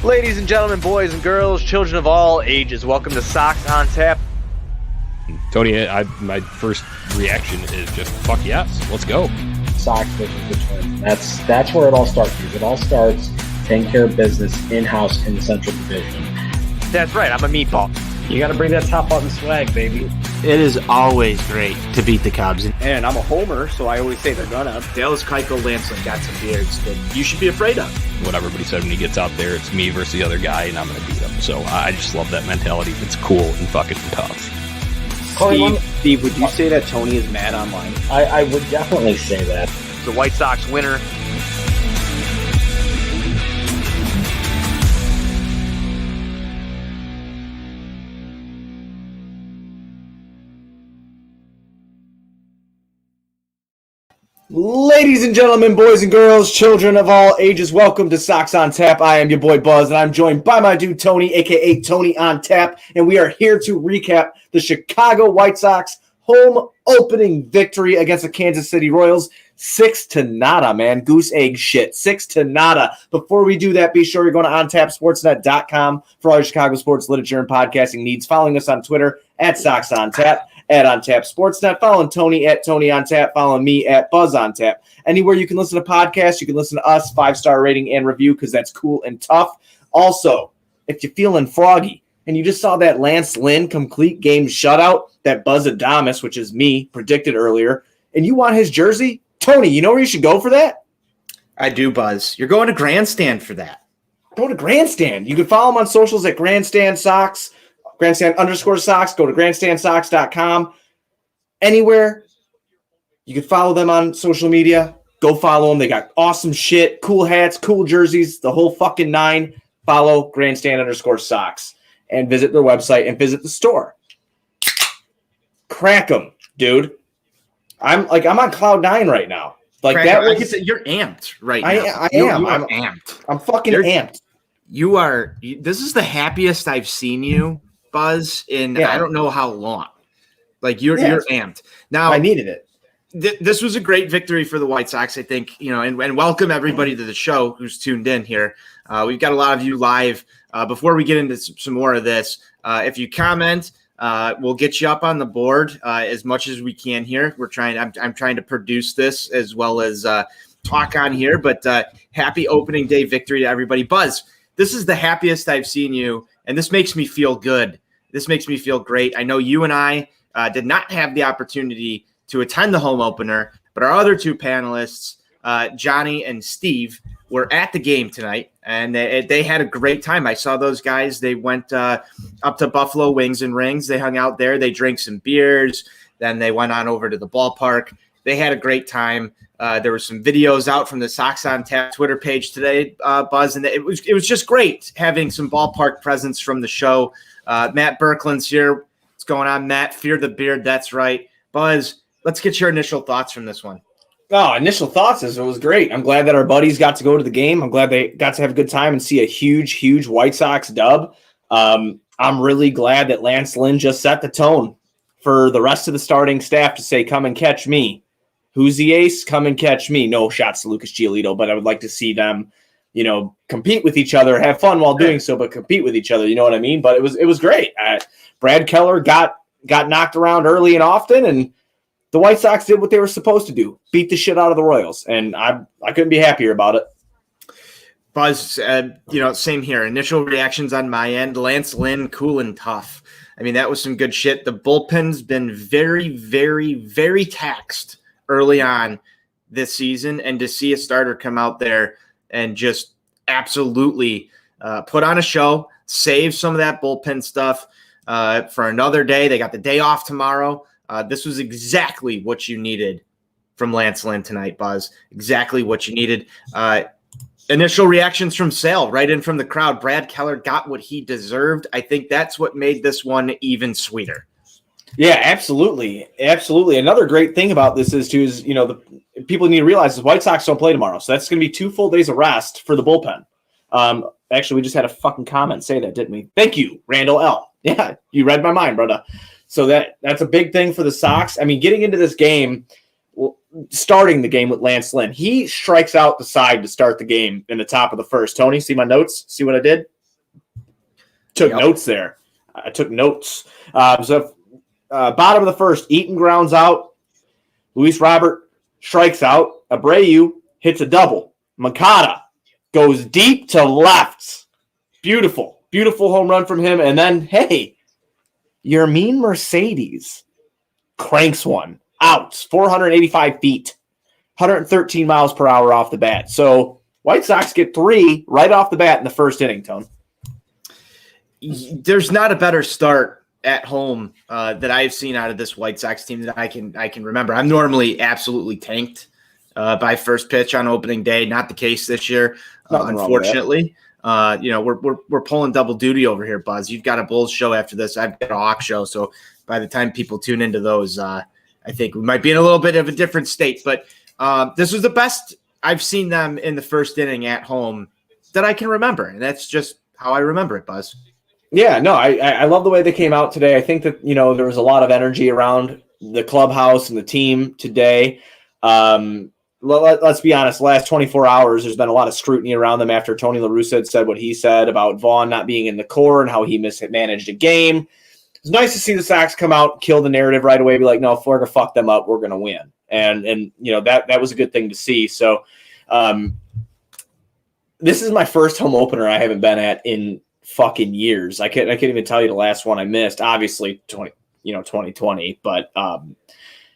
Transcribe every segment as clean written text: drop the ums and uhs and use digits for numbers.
Ladies and gentlemen, boys and girls, children of all ages, welcome to Sox on Tap. Tony, my first reaction is just, fuck yes, let's go. Sox versus the Twins. That's where it all starts. It all starts taking care of business in-house in the Central Division. That's right, I'm a meatball. You got to bring that top button swag, baby. It is always great to beat the Cubs. And I'm a homer, so I always say they're gonna. Dallas Keuchel, Lance Lynn got some beards that you should be afraid of. What everybody said when he gets out there, it's me versus the other guy, and I'm going to beat him. So I just love that mentality. It's cool and fucking tough. Steve, would you say that Tony is mad online? I would definitely say that. The White Sox winner. Ladies and gentlemen, boys and girls, children of all ages, welcome to Sox on Tap. I am your boy Buzz, and I'm joined by my dude Tony, a.k.a. Tony on Tap, and we are here to recap the Chicago White Sox home opening victory against the Kansas City Royals. 6-0, man. Goose egg shit. 6-0. Before we do that, be sure you're going to ontapsportsnet.com for all your Chicago sports literature and podcasting needs. Following us on Twitter at Sox on Tap. At On Tap Sportsnet, following Tony at Tony On Tap, following me at Buzz On Tap. Anywhere you can listen to podcasts, you can listen to us, 5-star rating and review, because that's cool and tough. Also, if you're feeling froggy and you just saw that Lance Lynn complete game shutout that Buzz Adamas, which is me, predicted earlier, and you want his jersey, Tony, you know where you should go for that? I do, Buzz. You're going to Grandstand for that. Go to Grandstand. You can follow him on socials at Grandstand Sox. Grandstand_Sox. Go to grandstandsox.com. Anywhere you can follow them on social media, go follow them. They got awesome shit, cool hats, cool jerseys, the whole fucking nine. Follow Grandstand_Sox and visit their website and visit the store. Crack them, dude. I'm on cloud nine right now. Like that. Like you're amped right now. I am. I'm amped. I'm fucking amped. You are. This is the happiest I've seen you, Buzz, in I don't know how long. Like you're amped. Now I needed it. This was a great victory for the White Sox, I think, and welcome everybody to the show who's tuned in here. We've got a lot of you live. Before we get into some more of this, if you comment, we'll get you up on the board as much as we can here. I'm trying to produce this as well as talk on here, but happy opening day victory to everybody. Buzz, this is the happiest I've seen you, and this makes me feel good. This makes me feel great. I know you and I did not have the opportunity to attend the home opener, but our other two panelists, Johnny and Steve, were at the game tonight, and they had a great time. I saw those guys. They went up to Buffalo Wings and Rings. They hung out there. They drank some beers. Then they went on over to the ballpark. They had a great time. There were some videos out from the Sox on Tap Twitter page today, Buzz, and it was just great having some ballpark presence from the show. Matt Berkland's here. What's going on, Matt? Fear the beard. That's right. Buzz, let's get your initial thoughts from this one. Oh, initial thoughts is it was great. I'm glad that our buddies got to go to the game. I'm glad they got to have a good time and see a huge, huge White Sox dub. I'm really glad that Lance Lynn just set the tone for the rest of the starting staff to say, come and catch me. Who's the ace? Come and catch me. No shots to Lucas Giolito, but I would like to see them, compete with each other, have fun while doing so, but compete with each other. You know what I mean? But it was great. Brad Keller got knocked around early and often, and the White Sox did what they were supposed to do, beat the shit out of the Royals, and I couldn't be happier about it. Buzz, same here. Initial reactions on my end, Lance Lynn, cool and tough. I mean, that was some good shit. The bullpen's been very, very, very taxed early on this season, and to see a starter come out there and just absolutely put on a show, save some of that bullpen stuff for another day. They got the day off tomorrow. This was exactly what you needed from Lance Lynn tonight, Buzz. Exactly what you needed. Initial reactions from Sale, right in from the crowd. Brad Keller got what he deserved. I think that's what made this one even sweeter. Yeah, absolutely. Absolutely. Another great thing about this is the people need to realize the White Sox don't play tomorrow. So that's going to be 2 full days of rest for the bullpen. Actually, we just had a fucking comment say that, didn't we? Thank you, Randall L. Yeah, you read my mind, brother. So that's a big thing for the Sox. I mean, getting into this game, starting the game with Lance Lynn, he strikes out the side to start the game in the top of the first. Tony, see my notes? See what I did? took notes there. I took notes. Bottom of the first, Eaton grounds out. Luis Robert strikes out. Abreu hits a double. Makata goes deep to left. Beautiful home run from him. And then, hey, your mean Mercedes cranks one out, 485 feet, 113 miles per hour off the bat. So White Sox get 3 right off the bat in the first inning, Tone. There's not a better start at home that I've seen out of this White Sox team that I can remember. I'm normally absolutely tanked by first pitch on opening day. Not the case this year, unfortunately. We're pulling double duty over here, Buzz. You've got a Bulls show after this. I've got a Hawk show. So by the time people tune into those, I think we might be in a little bit of a different state. But this was the best I've seen them in the first inning at home that I can remember. And that's just how I remember it, Buzz. Yeah, no, I love the way they came out today. I think that, there was a lot of energy around the clubhouse and the team today. Let's be honest, last 24 hours, there's been a lot of scrutiny around them after Tony La Russa had said what he said about Vaughn not being in the core and how he mismanaged a game. It's nice to see the Sox come out, kill the narrative right away, be like, no, if we're going to fuck them up, we're going to win. And that was a good thing to see. So this is my first home opener I haven't been at in fucking years. I can't even tell you the last one I missed. Obviously 2020, but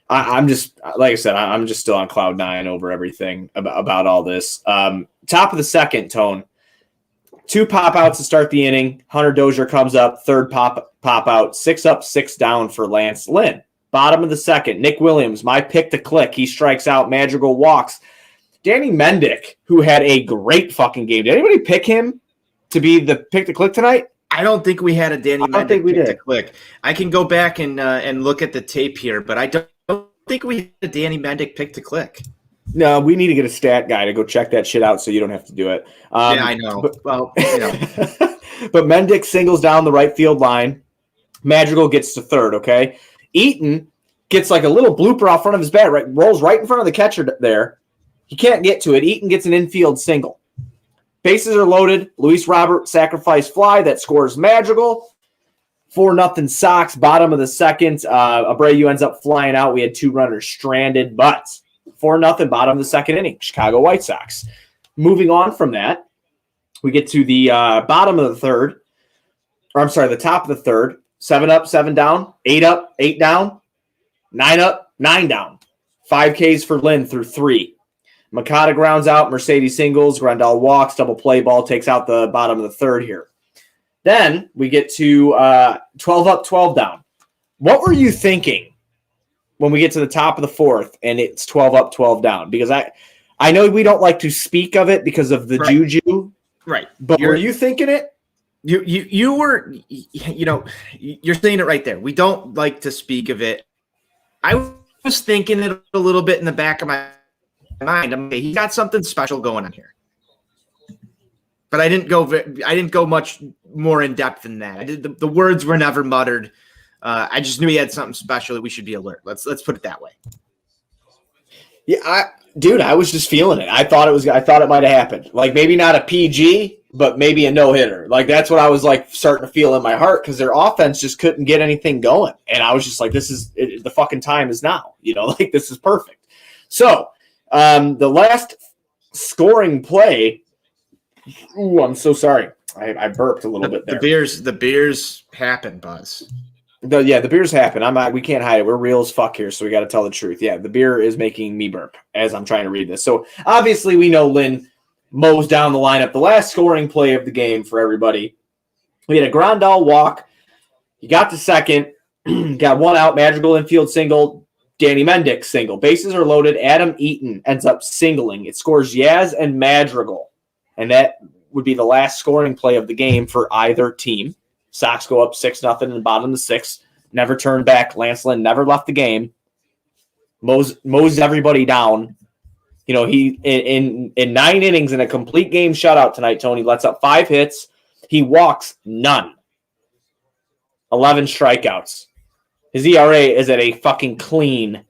I'm just, like I said, I'm just still on cloud 9 over everything about all this. Top of the second, Tone. 2 pop outs to start the inning. Hunter Dozier comes up, third pop out, 6 up, 6 down for Lance Lynn. Bottom of the second, Nick Williams, my pick to click. He strikes out. Madrigal walks. Danny Mendick, who had a great fucking game. Did anybody pick him to be the pick to click tonight? I don't think we had a Danny Mendick pick to click. I can go back and look at the tape here, but I don't think we had a Danny Mendick pick to click. No, we need to get a stat guy to go check that shit out so you don't have to do it. Yeah, I know. But Mendick singles down the right field line. Madrigal gets to third, okay? Eaton gets like a little blooper off front of his bat, right, rolls right in front of the catcher there. He can't get to it. Eaton gets an infield single. Bases are loaded. Luis Robert sacrifice fly that scores Madrigal. 4-0 Sox. Bottom of the second. Abreu ends up flying out. We had 2 runners stranded, but 4-0 bottom of the second inning. Chicago White Sox. Moving on from that, we get to the bottom of the third. Or I'm sorry, the top of the third. 7 up, 7 down. 8 up, 8 down. 9 up, 9 down. 5 Ks for Lynn through 3. Makata grounds out. Mercedes singles. Grandal walks. Double play ball takes out the bottom of the third here. Then we get to 12 up, 12 down. What were you thinking when we get to the top of the fourth and it's 12 up, 12 down? Because I know we don't like to speak of it because of the juju. Right. But were you thinking it? You were, you're saying it right there. We don't like to speak of it. I was thinking it a little bit in the back of my mind. I mean, he got something special going on here. But I didn't go much more in depth than that. The words were never muttered. I just knew he had something special that we should be alert. Let's put it that way. Yeah, I was just feeling it. I thought it might have happened. Like maybe not a PG, but maybe a no-hitter. Like that's what I was like starting to feel in my heart because their offense just couldn't get anything going. And I was just like, the fucking time is now. Like this is perfect. So the last scoring play. Ooh, I'm so sorry. I burped a little bit there. The beers happen, Buzz. The beers happen. We can't hide it. We're real as fuck here, so we got to tell the truth. Yeah, the beer is making me burp as I'm trying to read this. So obviously we know Lynn mows down the lineup. The last scoring play of the game for everybody. We had a Grandal walk. He got to second. Got 1 out. Madrigal infield single. Danny Mendick single. Bases are loaded. Adam Eaton ends up singling. It scores Yaz and Madrigal. And that would be the last scoring play of the game for either team. Sox go up 6-0 in the bottom of the 6th. Never turned back. Lance Lynn never left the game. Mows everybody down. He in 9 innings in a complete game shutout tonight, Tony lets up 5 hits. He walks none. 11 strikeouts. His ERA is at a fucking clean,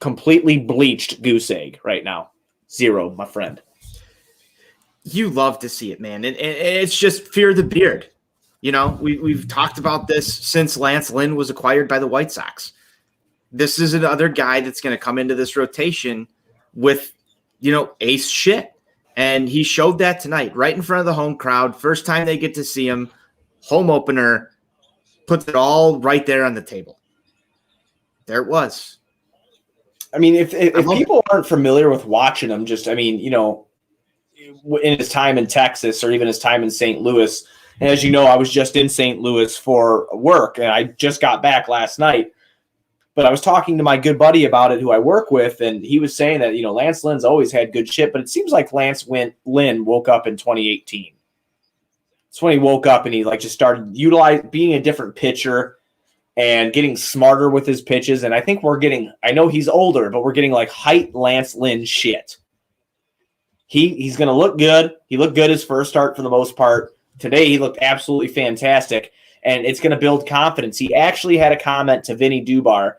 completely bleached goose egg right now. 0, my friend. You love to see it, man. And it's just fear the beard. You know, we've talked about this since Lance Lynn was acquired by the White Sox. This is another guy that's going to come into this rotation with, ace shit. And he showed that tonight right in front of the home crowd. First time they get to see him, home opener, puts it all right there on the table. There it was. I mean, if people aren't familiar with watching him, in his time in Texas or even his time in St. Louis, and as you know, I was just in St. Louis for work, and I just got back last night. But I was talking to my good buddy about it, who I work with, and he was saying that, Lance Lynn's always had good shit, but it seems like Lance Lynn woke up in 2018. It's when he woke up and he just started being a different pitcher and getting smarter with his pitches. And I think I know he's older, but we're getting height Lance Lynn shit. He's going to look good. He looked good his first start for the most part. Today, he looked absolutely fantastic, and it's going to build confidence. He actually had a comment to Vinny Dubar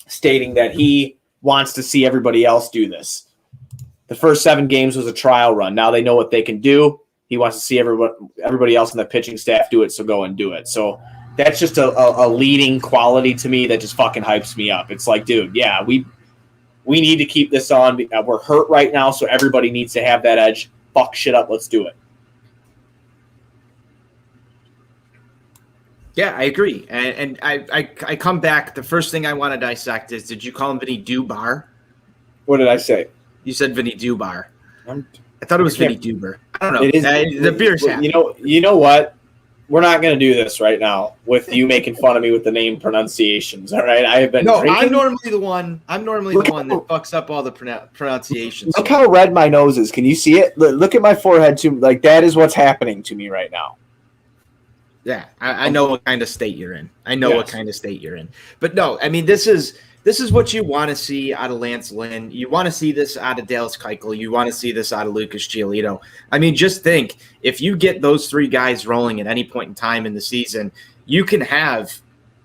stating that he wants to see everybody else do this. The first 7 games was a trial run. Now they know what they can do. He wants to see everybody else in the pitching staff do it, so go and do it. So that's just a leading quality to me that just fucking hypes me up. It's like, dude, yeah, we need to keep this on. We're hurt right now, so everybody needs to have that edge. Fuck shit up. Let's do it. Yeah, I agree. And I come back. The first thing I want to dissect is, did you call him Vinny Dubar? What did I say? You said Vinny Dubar. I thought it was Vinny Duber. I don't know. It is, the beer's happening. You know what? We're not going to do this right now with you making fun of me with the name pronunciations. All right, I have been. No, drinking. I'm normally the one that fucks up all the pronunciations. Look how red my nose is. Can you see it? Look at my forehead too. That is what's happening to me right now. Yeah, I know what kind of state you're in. What kind of state you're in. But no, I mean, this is what you want to see out of Lance Lynn. You want to see this out of Dallas Keuchel. You want to see this out of Lucas Giolito. I mean, just think, if you get those 3 guys rolling at any point in time in the season, you can have,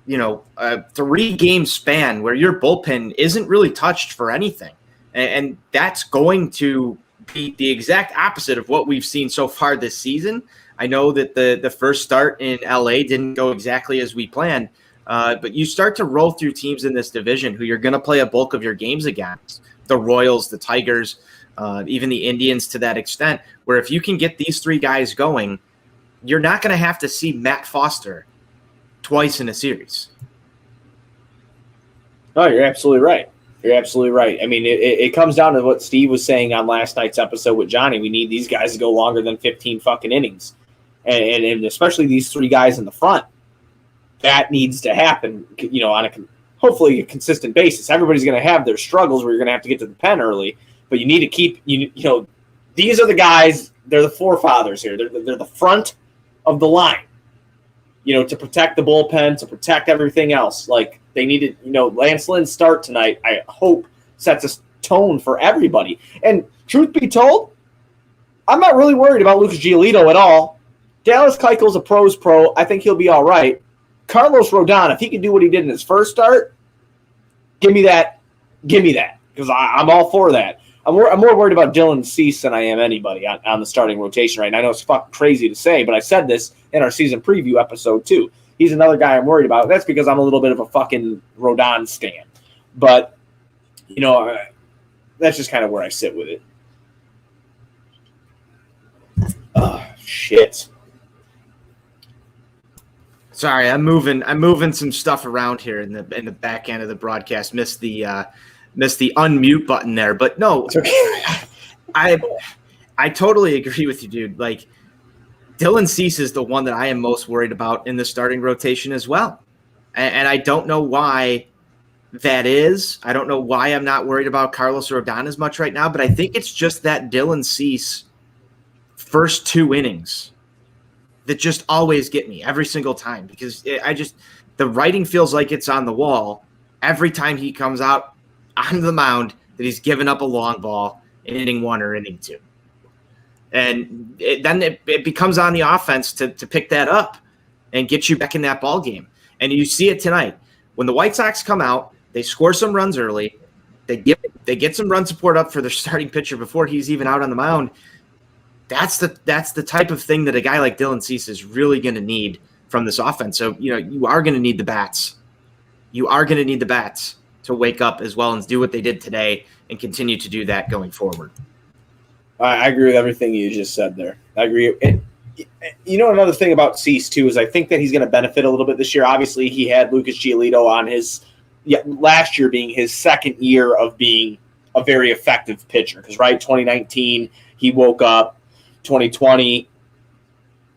a 3-game span where your bullpen isn't really touched for anything. And that's going to be the exact opposite of what we've seen so far this season. I know that the first start in LA didn't go exactly as we planned, but you start to roll through teams in this division who you're going to play a bulk of your games against. The Royals, the Tigers, even the Indians to that extent, where if you can get these 3 guys going, you're not going to have to see Matt Foster twice in a series. No, you're absolutely right. You're absolutely right. I mean, it comes down to what Steve was saying on last night's episode with Johnny. We need these guys to go longer than 15 fucking innings. And especially these 3 guys in the front. That needs to happen, on hopefully a consistent basis. Everybody's going to have their struggles where you're going to have to get to the pen early, but you need to keep, these are the guys, they're the forefathers here. They're the front of the line, to protect the bullpen, to protect everything else. They needed, Lance Lynn's start tonight, I hope, sets a tone for everybody. And truth be told, I'm not really worried about Lucas Giolito at all. Dallas Keuchel's a pro's pro. I think he'll be all right. Carlos Rodon, if he can do what he did in his first start, give me that, because I'm all for that. I'm more worried about Dylan Cease than I am anybody on the starting rotation right now. I know it's fucking crazy to say, but I said this in our season preview episode too. He's another guy I'm worried about. That's because I'm a little bit of a fucking Rodon stan. But, that's just kind of where I sit with it. Oh, shit. Sorry, I'm moving some stuff around here in the back end of the broadcast. Missed the unmute button there, but no, I totally agree with you, dude. Dylan Cease is the one that I am most worried about in the starting rotation as well, and I don't know why that is. I don't know why I'm not worried about Carlos Rodon as much right now, but I think it's just that Dylan Cease first 2 innings that just always get me every single time, because the writing feels like it's on the wall every time he comes out on the mound that he's given up a long ball in inning 1 or inning 2. And then it becomes on the offense to pick that up and get you back in that ball game. And you see it tonight. When the White Sox come out, they score some runs early. They get some run support up for their starting pitcher before he's even out on the mound. that's the type of thing that a guy like Dylan Cease is really going to need from this offense. So, you are going to need the bats. You are going to need the bats to wake up as well and do what they did today and continue to do that going forward. I agree with everything you just said there. I agree. And, another thing about Cease, too, is I think that he's going to benefit a little bit this year. Obviously, he had Lucas Giolito on last year being his second year of being a very effective pitcher. Because, 2019, he woke up. 2020,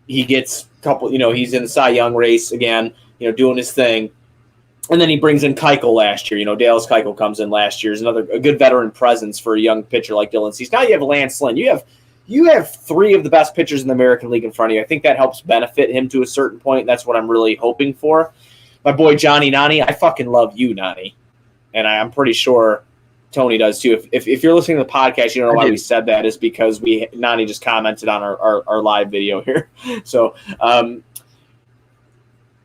he gets a couple, he's in the Cy Young race again, doing his thing. And then he brings in Keuchel last year. Dallas Keuchel comes in last year. Is a good veteran presence for a young pitcher like Dylan Cease. Now you have Lance Lynn. You have three of the best pitchers in the American League in front of you. I think that helps benefit him to a certain point. That's what I'm really hoping for. My boy Johnny Nani, I fucking love you, Nani. And I'm pretty sure Tony does too. If you're listening to the podcast, you don't know why we said that is because Nani just commented on our live video here. So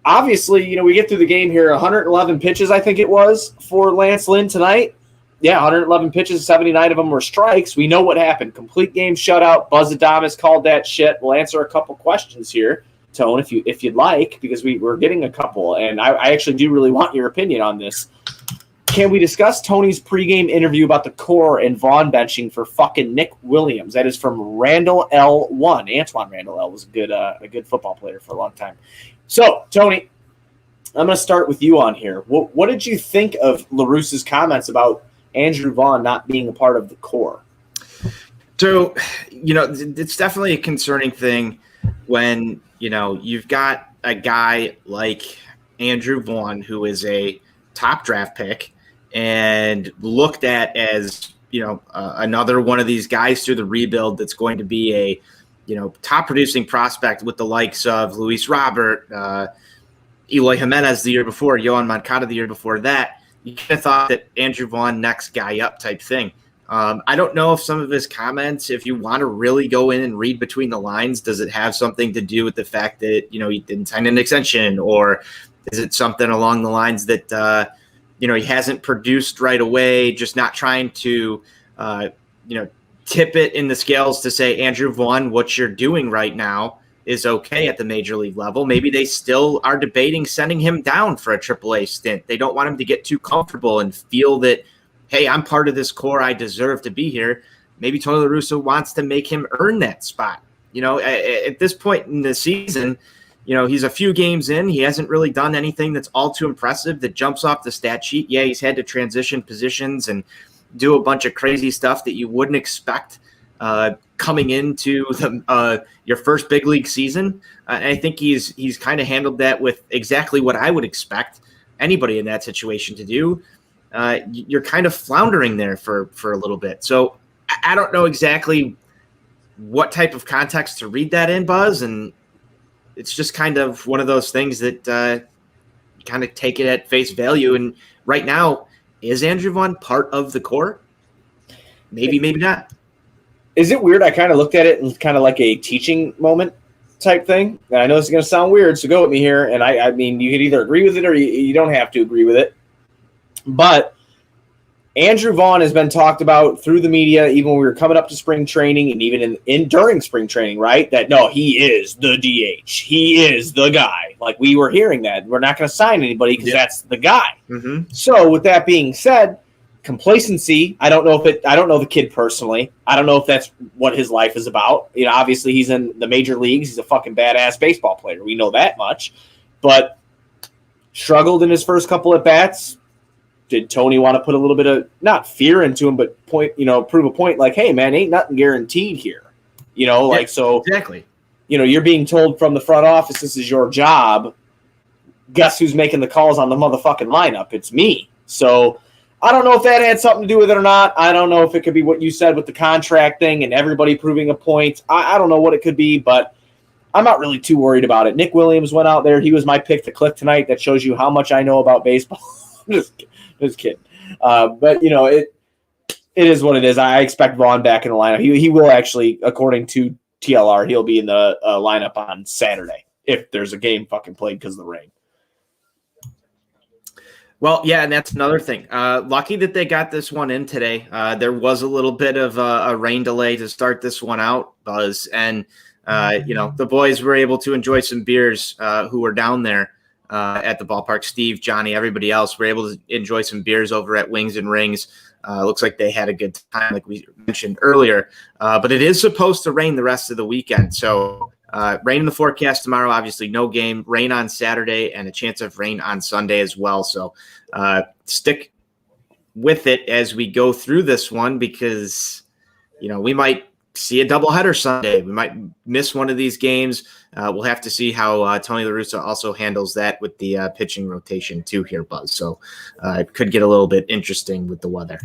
obviously, we get through the game here. 111 pitches, I think it was, for Lance Lynn tonight. Yeah, 111 pitches, 79 of them were strikes. We know what happened. Complete game shutout. Buzz Adames called that shit. We'll answer a couple questions here, Tone, if you'd like, because we're getting a couple, and I actually do really want your opinion on this. Can we discuss Tony's pregame interview about the core and Vaughn benching for fucking Nick Williams? That is from Randall L1. Antoine Randall L was a good football player for a long time. So, Tony, I'm going to start with you on here. What did you think of LaRusse's comments about Andrew Vaughn not being a part of the core? So, it's definitely a concerning thing when, you've got a guy like Andrew Vaughn, who is a top draft pick and looked at as, another one of these guys through the rebuild that's going to be a, top producing prospect with the likes of Luis Robert, Eloy Jimenez the year before, Yohan Moncada the year before that. You kind of thought that Andrew Vaughn, next guy up type thing. I don't know if some of his comments, if you want to really go in and read between the lines, does it have something to do with the fact that, he didn't sign an extension, or is it something along the lines that, he hasn't produced right away, just not trying to, tip it in the scales to say, Andrew Vaughn, what you're doing right now is okay at the major league level. Maybe they still are debating sending him down for a AAA stint. They don't want him to get too comfortable and feel that, hey, I'm part of this core. I deserve to be here. Maybe Tony La Russa wants to make him earn that spot. At this point in the season, he's a few games in. He hasn't really done anything that's all too impressive that jumps off the stat sheet. Yeah, he's had to transition positions and do a bunch of crazy stuff that you wouldn't expect coming into your first big league season. And I think he's kind of handled that with exactly what I would expect anybody in that situation to do. You're kind of floundering there for a little bit. So I don't know exactly what type of context to read that in, Buzz, and it's just kind of one of those things that kind of take it at face value. And right now, is Andrew Vaughn part of the core? Maybe, maybe not. Is it weird? I kind of looked at it in kind of like a teaching moment type thing. And I know this is going to sound weird, so go with me here. And I mean, you could either agree with it or you don't have to agree with it. But Andrew Vaughn has been talked about through the media, even when we were coming up to spring training and even in during spring training, right? That, no, he is the DH. He is the guy. Like, we were hearing that. We're not going to sign anybody because that's the guy. Mm-hmm. So with that being said, complacency, I don't know the kid personally. I don't know if that's what his life is about. Obviously he's in the major leagues. He's a fucking badass baseball player. We know that much. But struggled in his first couple at bats. Did Tony want to put a little bit of, not fear into him, but prove a point like, hey, man, ain't nothing guaranteed here. So exactly. You're being told from the front office, this is your job. Guess who's making the calls on the motherfucking lineup? It's me. So I don't know if that had something to do with it or not. I don't know if it could be what you said with the contract thing and everybody proving a point. I don't know what it could be, but I'm not really too worried about it. Nick Williams went out there. He was my pick to click tonight. That shows you how much I know about baseball. Just kidding. But, it is what it is. I expect Vaughn back in the lineup. He will actually, according to TLR, he'll be in the lineup on Saturday if there's a game fucking played because of the rain. Well, yeah, and that's another thing. Lucky that they got this one in today. There was a little bit of a rain delay to start this one out, Buzz, and the boys were able to enjoy some beers who were down there at the ballpark. Steve, Johnny, everybody else were able to enjoy some beers over at Wings and Rings. Looks like they had a good time, like we mentioned earlier. But it is supposed to rain the rest of the weekend, so. Rain in the forecast tomorrow, obviously no game, rain on Saturday, and a chance of rain on Sunday as well. So stick with it as we go through this one because, we might see a doubleheader Sunday. We might miss one of these games. We'll have to see how Tony La Russa also handles that with the pitching rotation too here, Buzz. So it could get a little bit interesting with the weather.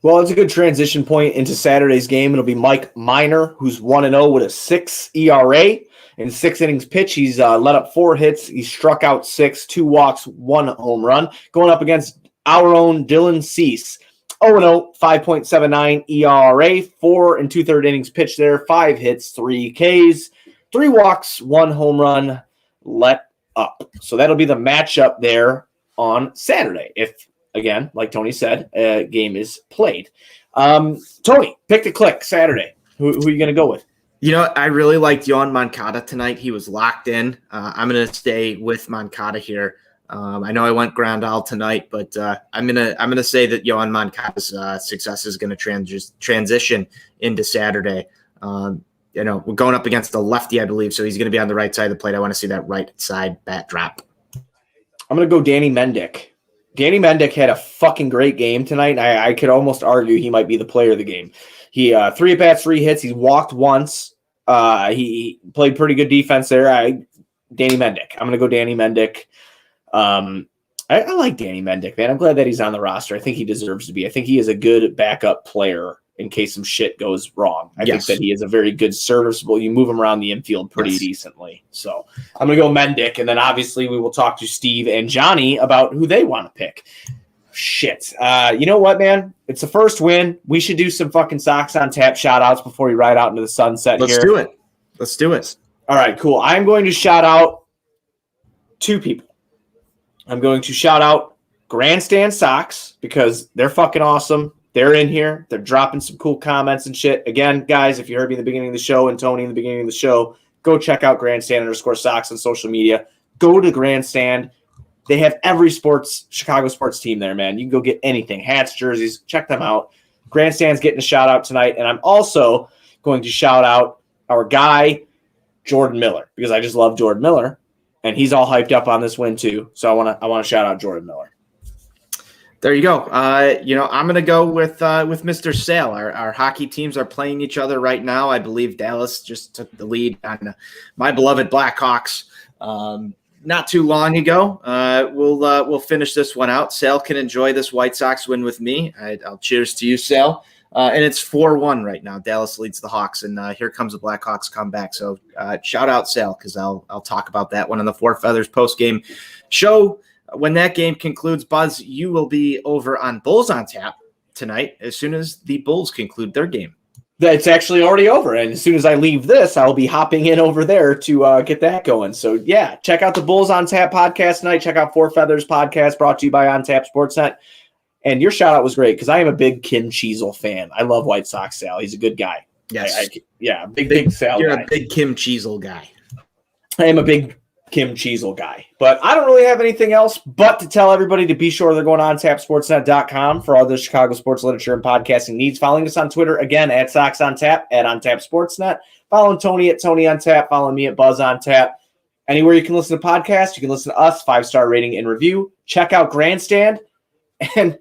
Well, it's a good transition point into Saturday's game. It'll be Mike Minor, who's 1-0 with a 6 ERA. In 6 innings pitch, he's let up 4 hits. He struck out 6, 2 walks, 1 home run. Going up against our own Dylan Cease. 0-0, 5.79 ERA, 4 2/3 innings pitched there, 5 hits, 3 Ks, 3 walks, 1 home run let up. So that'll be the matchup there on Saturday if, again, like Tony said, a game is played. Tony, pick the click Saturday. Who are you going to go with? I really liked Yohan Moncada tonight. He was locked in. I'm going to stay with Moncada here. I know I went Grandal tonight, but I'm gonna say that Yohan Moncada's success is going to transition into Saturday. We're going up against the lefty, I believe, so he's going to be on the right side of the plate. I want to see that right side bat drop. I'm going to go Danny Mendick. Danny Mendick had a fucking great game tonight. I could almost argue he might be the player of the game. He 3 at-bats, 3 hits. He walked once. He played pretty good defense there. Danny Mendick. I'm going to go Danny Mendick. I like Danny Mendick, man. I'm glad that he's on the roster. I think he deserves to be. I think he is a good backup player in case some shit goes wrong. I think that he is a very good serviceable. You move him around the infield pretty decently. So I'm going to go Mendick, and then obviously we will talk to Steve and Johnny about who they want to pick. Shit. You know what, man? It's the first win. We should do some fucking Sox on Tap shout-outs before we ride out into the sunset here. Let's do it. All right, cool. I'm going to shout out 2 people. I'm going to shout out Grandstand Sox because they're fucking awesome. They're in here. They're dropping some cool comments and shit. Again, guys, if you heard me in the beginning of the show and Tony in the beginning of the show, go check out Grandstand_Sox on social media. Go to Grandstand. They have every Chicago sports team there, man. You can go get anything. Hats, jerseys. Check them out. Grandstand's getting a shout out tonight. And I'm also going to shout out our guy, Jordan Miller, because I just love Jordan Miller. And he's all hyped up on this win too. So I want to shout out Jordan Miller. There you go. I'm going to go with Mr. Sale. Our hockey teams are playing each other right now. I believe Dallas just took the lead on my beloved Blackhawks not too long ago. We'll finish this one out. Sale can enjoy this White Sox win with me. I'll cheers to you, Sale. And it's 4-1 right now. Dallas leads the Hawks, and here comes the Blackhawks comeback. So shout out Sale because I'll talk about that one on the Four Feathers post-game show. When that game concludes, Buzz, you will be over on Bulls on Tap tonight as soon as the Bulls conclude their game. It's actually already over, and as soon as I leave this, I'll be hopping in over there to get that going. So, yeah, check out the Bulls on Tap podcast tonight. Check out Four Feathers podcast brought to you by On Tap Sportsnet. And your shout-out was great because I am a big Kim Cheezel fan. I love White Sox Sal. He's a good guy. Yes. Big Sal You're guy. a big Kim Cheezel guy. I am a big Kim Cheezel guy. But I don't really have anything else but to tell everybody to be sure they're going on tapsportsnet.com for all the Chicago sports literature and podcasting needs. Following us on Twitter, again, at Sox on Tap, at On Tap Sportsnet. Following Tony at Tony on Tap. Following me at Buzz on Tap. Anywhere you can listen to podcasts, you can listen to us, 5-star rating and review. Check out Grandstand. And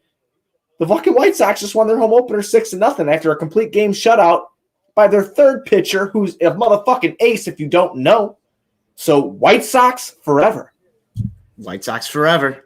the fucking White Sox just won their home opener 6-0 after a complete game shutout by their third pitcher, who's a motherfucking ace if you don't know. So White Sox forever. White Sox forever.